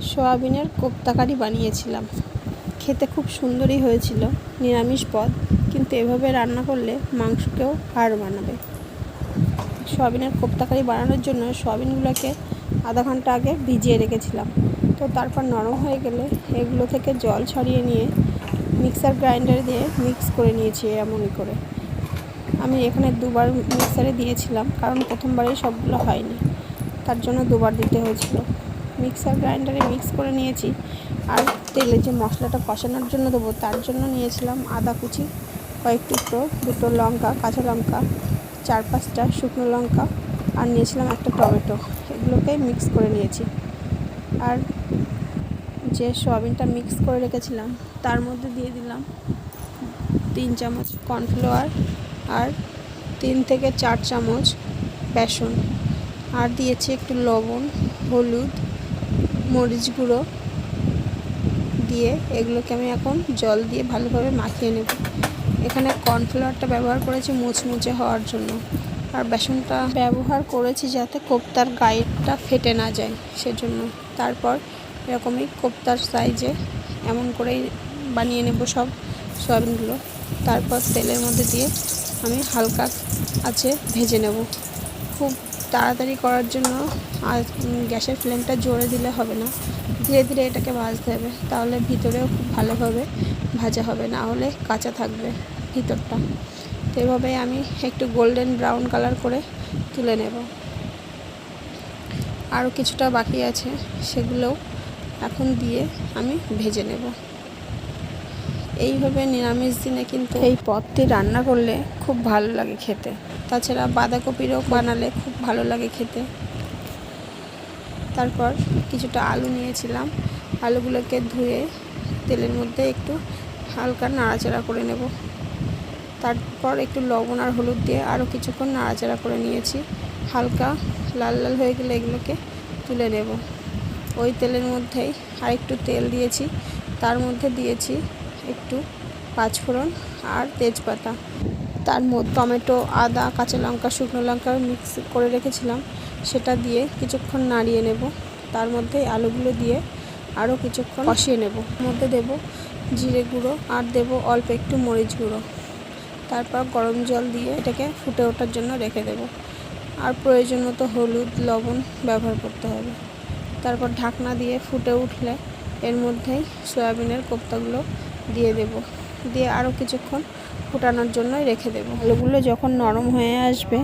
সোয়াবিনের কোপ্তা কারি বানিয়েছিলাম। খেতে খুব সুন্দরই হয়েছিল, নিরামিষ পদ, কিন্তু এভাবে রান্না করলে মাংসকেও হার মানাবে। সোয়াবিনের কোপ্তা কারি বানানোর জন্য সোয়াবিনগুলোকে আধা ঘন্টা আগে ভিজিয়ে রেখেছিলাম। তো তারপর নরম হয়ে গেলে এগুলো থেকে জল ছড়িয়ে নিয়ে মিক্সার গ্রাইন্ডারে দিয়ে মিক্স করে নিয়েছি। এমনই করে আমি এখানে দুবার মিক্সারে দিয়েছিলাম, কারণ প্রথমবারেই সবগুলো হয়নি, তার জন্য দুবার দিতে হয়েছিল। মিক্সার গ্রাইন্ডারে মিক্স করে নিয়েছি। আর তেলে যে মশলাটা কষানোর জন্য দেবো তার জন্য নিয়েছিলাম আদা কুচি কয়েক টুকরো, দুটো লঙ্কা, কাঁচা লঙ্কা, 4-5টা শুকনো লঙ্কা, আর নিয়েছিলাম একটা টমেটো। এগুলোকে মিক্স করে নিয়েছি। আর যে সোয়াবিনটা মিক্স করে রেখেছিলাম তার মধ্যে দিয়ে দিলাম 3 চামচ কর্নফ্লাওয়ার আর 3 থেকে 4 চামচ বেসন, আর দিয়েছি একটু লবণ, হলুদ, মরিচ গুঁড়ো দিয়ে এগুলোকে আমি এখন জল দিয়ে ভালোভাবে মাখিয়ে নেব। এখানে কর্নফ্লাওয়ারটা ব্যবহার করেছি মুচমুচে হওয়ার জন্য, আর বেসনটা ব্যবহার করেছি যাতে কোপ্তার গায়েটা ফেটে না যায় সেজন্য। তারপর এরকমই কোপ্তার সাইজে এমন করেই বানিয়ে নেব সব সোয়াবিনগুলো। তারপর তেলের মধ্যে দিয়ে আমি হালকা আঁচে ভেজে নেব। খুব তাড়াতাড়ি করার জন্য আর গ্যাসের ফ্লেমটা জোরে দিলে হবে না, ধীরে ধীরে এটাকে ভাজতে হবে, তাহলে ভিতরেও খুব ভালোভাবে ভাজা হবে, না হলে কাঁচা থাকবে ভিতরটা। তো এভাবেই আমি একটু গোল্ডেন ব্রাউন কালার করে তুলে নেব। আরও কিছুটা বাকি আছে, সেগুলোও এখন দিয়ে আমি ভেজে নেব। এইভাবে নিরামিষ দিনে কিন্তু এই পদটি রান্না করলে খুব ভালো লাগে খেতে। তাছাড়া বাঁধাকপিরও বানালে খুব ভালো লাগে খেতে। তারপর কিছুটা আলু নিয়েছিলাম, আলুগুলোকে ধুয়ে তেলের মধ্যে একটু হালকা নাড়াচাড়া করে নেব। তারপর একটু লবণ আর হলুদ দিয়ে আরও কিছুক্ষণ নাড়াচাড়া করে নিয়েছি। হালকা লাল লাল হয়ে গেলে এগুলোকে তুলে নেব। ওই তেলের মধ্যেই আর একটু তেল দিয়েছি, তার মধ্যে দিয়েছি একটু পাঁচফোড়ন আর তেজপাতা। তার মধ্যে টমেটো, আদা, কাঁচা লঙ্কা, শুকনো লঙ্কা মিক্স করে রেখেছিলাম, সেটা দিয়ে কিছুক্ষণ নাড়িয়ে নেব। তার মধ্যে আলুগুলো দিয়ে আরও কিছুক্ষণ কষিয়ে নেব। মধ্যে দেব জিরে গুঁড়ো আর দেব অল্প একটু মরিচ গুঁড়ো। তারপর গরম জল দিয়ে এটাকে ফুটে ওঠার জন্য রেখে দেব। আর প্রয়োজন মতো হলুদ, লবণ ব্যবহার করতে হবে। তারপর ঢাকনা দিয়ে ফুটে উঠলে এর মধ্যেই সয়াবিনের কোপ্তাগুলো দিয়ে দেব, দিয়ে আরও কিছুক্ষণ ফোটানোর জন্য রেখে দেব। আলুগুলো যখন নরম হয়ে আসবে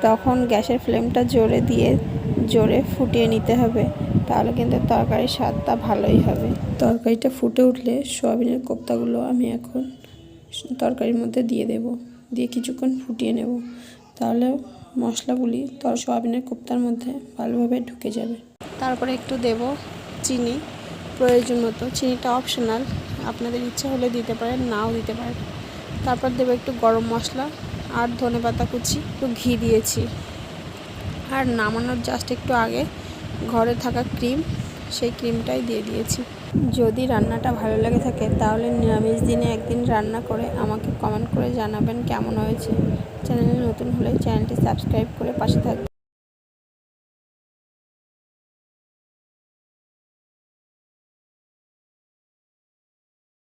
তখন গ্যাসের ফ্লেমটা জোরে দিয়ে জোরে ফুটিয়ে নিতে হবে, তাহলে কিন্তু তরকারির স্বাদটা ভালোই হবে। তরকারিটা ফুটে উঠলে সয়াবিনের কোপ্তাগুলো আমি এখন তরকারির মধ্যে দিয়ে দেব, দিয়ে কিছুক্ষণ ফুটিয়ে নেব, তাহলে মশলাগুলি সয়াবিনের কোপ্তার মধ্যে ভালোভাবে ঢুকে যাবে। তারপরে একটু দেব চিনি প্রয়োজন মতো। চিনিটা অপশনাল, আপনাদের ইচ্ছা হলে দিতে পারেন, নাও দিতে পারেন। তারপর দেবো একটু গরম মশলা আর ধনেপাতা কুচি, একটু ঘি দিয়েছি। আর নামানোর জাস্ট একটু আগে ঘরে থাকা ক্রিম, সেই ক্রিমটাই দিয়ে দিয়েছি। যদি রান্নাটা ভালো লেগে থাকে তাহলে নিরামিষ দিনে একদিন রান্না করে আমাকে কমেন্ট করে জানাবেন কেমন হয়েছে। চ্যানেলে নতুন হলে চ্যানেলটি সাবস্ক্রাইব করে পাশে থাকবেন।